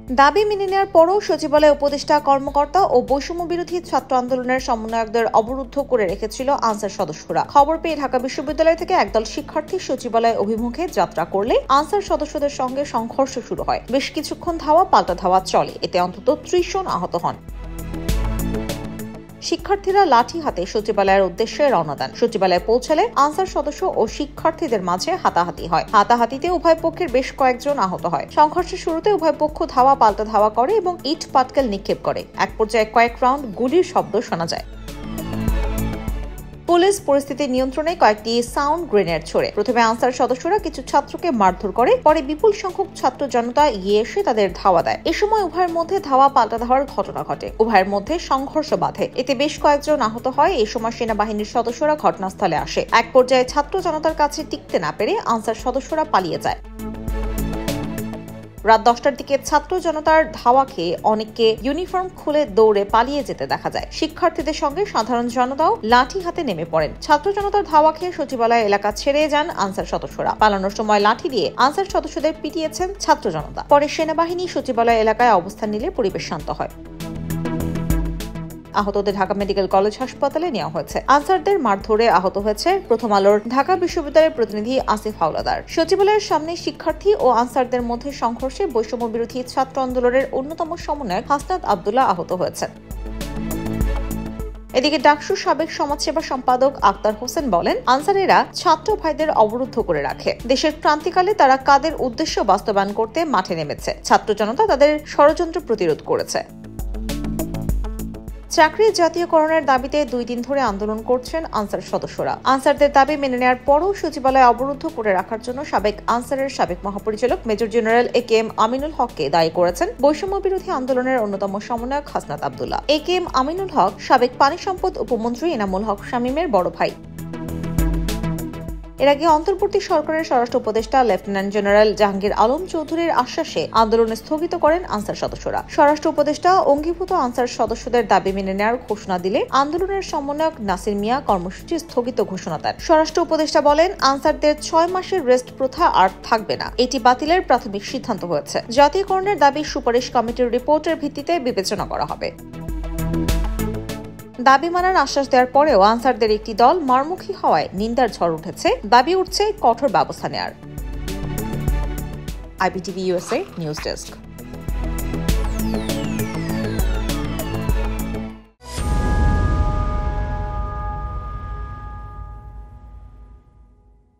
দাবি মেনে নেওয়ার পরও সচিবালয় উপদেষ্টা কর্মকর্তা ও বৈষম্য বিরোধী ছাত্র আন্দোলনের সমন্বয়কদের অবরুদ্ধ করে রেখেছিল আনসার সদস্যরা। খবর পেয়ে ঢাকা বিশ্ববিদ্যালয় থেকে একদল শিক্ষার্থী সচিবালয় অভিমুখে যাত্রা করলে আনসার সদস্যদের সঙ্গে সংঘর্ষ শুরু হয়। বেশ কিছুক্ষণ ধাওয়া পাল্টা ধাওয়া চলে, এতে অন্তত ৩০ জন আহত হন। শিক্ষার্থীরা লাঠি হাতে সচিবালয়ের উদ্দেশ্যে রওনা দেন। সচিবালয়ে পৌঁছালে আনসার সদস্য ও শিক্ষার্থীদের মাঝে হাতাহাতি হয়। হাতাহাতিতে উভয় পক্ষের বেশ কয়েকজন আহত হয়। সংঘর্ষের শুরুতে উভয় পক্ষ ধাওয়া পাল্টা ধাওয়া করে এবং ইট পাটকেল নিক্ষেপ করে। এক পর্যায়ে কয়েক রাউন্ড গুলির শব্দ শোনা যায়। পুলিশ পরিস্থিতি নিয়ন্ত্রণে কয়েকটি সাউন্ড গ্রেনেড ছোড়ে। প্রথমে আনসার সদস্যরা কিছু ছাত্রকে মারধর করে, পরে বিপুল সংখ্যক ছাত্র জনতা এগিয়ে এসে তাদের ধাওয়া দেয়। এ সময় উভয়ের মধ্যে ধাওয়া পাল্টা ধাওয়ার ঘটনা ঘটে। উভয়ের মধ্যে সংঘর্ষ বাধে, এতে বেশ কয়েকজন আহত হয়। এই সময় সেনাবাহিনীর সদস্যরা ঘটনাস্থলে আসে। এক পর্যায়ে ছাত্র জনতার কাছে টিকতে না পেরে আনসার সদস্যরা পালিয়ে যায়। রাত 10টার দিকে ছাত্র জনতার ধাওয়া খেয়ে অনেককে ইউনিফর্ম খুলে দৌড়ে পালিয়ে যেতে দেখা যায়। শিক্ষার্থীদের সঙ্গে সাধারণ জনতাও লাঠি হাতে নেমে পড়েন। ছাত্র জনতার ধাওয়া খেয়ে সচিবালয় এলাকা ছেড়ে যান আনসার সদস্যরা। পালানোর সময় লাঠি দিয়ে আনসার সদস্যদের পিটিয়েছেন ছাত্র জনতা। পরে সেনাবাহিনী সচিবালয় এলাকায় অবস্থান নিলে পরিবেশ শান্ত হয়। আহতদের ঢাকা মেডিকেল কলেজ হাসপাতালে নেওয়া হয়েছে। আনসারদের মারধরে আহত হয়েছে প্রথম আলোর ঢাকা বিশ্ববিদ্যালয়ের প্রতিনিধি আসিফ হাওলাদার। সচিবালয়ের সামনে শিক্ষার্থী ও আনসারদের মধ্যে সংঘর্ষে বৈষম্য বিরোধী ছাত্র আন্দোলনের অন্যতম সমন্বয়ক হাসনাত আব্দুল্লাহ আহত হয়েছেন। এদিকে ডাকসুর সাবেক সমাজসেবা সম্পাদক আক্তার হোসেন বলেন, আনসারেরা ছাত্র ভাইদের অবরুদ্ধ করে রাখে। দেশের ক্রান্তিকালে তারা কাদের উদ্দেশ্য বাস্তবায়ন করতে মাঠে নেমেছে। ছাত্র জনতা তাদের ষড়যন্ত্র প্রতিরোধ করেছে। চাকরি জাতীয়করণের দাবিতে 2 দিন ধরে আন্দোলন করছেন আনসার সদস্যরা। আনসারদের দাবি মেনে নেওয়ার পরও সচিবালয় অবরুদ্ধ করে রাখার জন্য আনসারের সাবেক মহাপরিচালক মেজর জেনারেল একেএম আমিনুল হককে দায়ী করেছেন বৈষম্য বিরোধী আন্দোলনের অন্যতম সমন্বয়ক হাসনাত আব্দুল্লাহ। একেএম আমিনুল হক সাবেক পানি সম্পদ উপমন্ত্রী এনামুল হক শামীমের বড় ভাই। এর আগে অন্তর্বর্তী সরকারের স্বরাষ্ট্র উপদেষ্টা লেফটেন্যান্ট জেনারেল জাহাঙ্গীর আলম চৌধুরীর আশ্বাসে আন্দোলন স্থগিত করেন আনসার সদস্যরা। স্বরাষ্ট্র উপদেষ্টা অঙ্গীভূত আনসার সদস্যদের দাবি মেনে নেওয়ার ঘোষণা দিলে আন্দোলনের সমন্বয়ক নাসির মিয়া কর্মসূচি স্থগিত ঘোষণা দেন। স্বরাষ্ট্র উপদেষ্টা বলেন, আনসারদের 6 মাসের রেস্ট প্রথা আর থাকবে না। এটি বাতিলের প্রাথমিক সিদ্ধান্ত হয়েছে। জাতীয়করণের দাবি সুপারিশ কমিটির রিপোর্টের ভিত্তিতে বিবেচনা করা হবে। দাবি মানার আশ্বাস দেওয়ার পরেও আনসারদের একটি দল মারমুখী হওয়ায় নিন্দার ঝড় উঠেছে। দাবি উঠছে কঠোর ব্যবস্থা নেয়ার। IPTV USA news desk.